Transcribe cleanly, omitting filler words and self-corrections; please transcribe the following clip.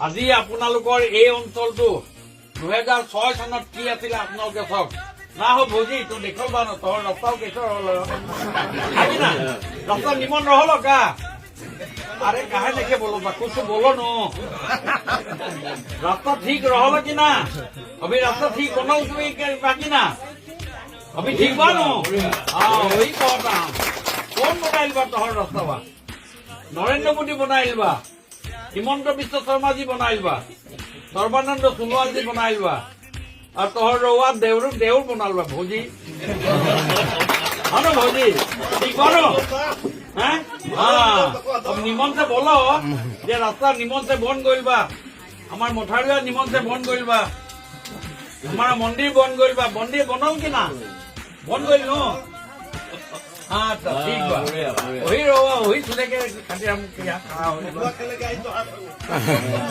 আজি আপোনালোকৰ এই অঞ্চলটো 2006 চনত কি আছিলে আপোনালোকে চাওক না হো ভোজি তো দেখল বা তোর রাস্তাও কেসর হল না রাস্তা নিমন রহল কা अरे कहा लेके बोलो बा कुछ बोलो नो रास्ता ठीक रहल कि ना अभी रास्ता ठीक बना बाकी ना अभी ठीक बा नो हाँ वही कहता कौन बनाइल बा तोहर रास्ता बा नरेंद्र मोदी बनाइल बा हिमंत विश्व शर्मा जी बनाइल बा सर्बानंद सोनोवाल जी बनाइल बा और तोहर रउआ देउर बनाल बा भौजी हाँ भौजी ठीक बा नो हाँ अब निमन से बोलो जे रास्ता निमन से बन गइल बा हमार मोठारिया निमन से बन गइल बा हमारा मंदिर बन गइल बा मंदिर बनल कि ना बन गइल नो हाँ तो ठीक बा वही रहो वही सुने के खातिर हम क्या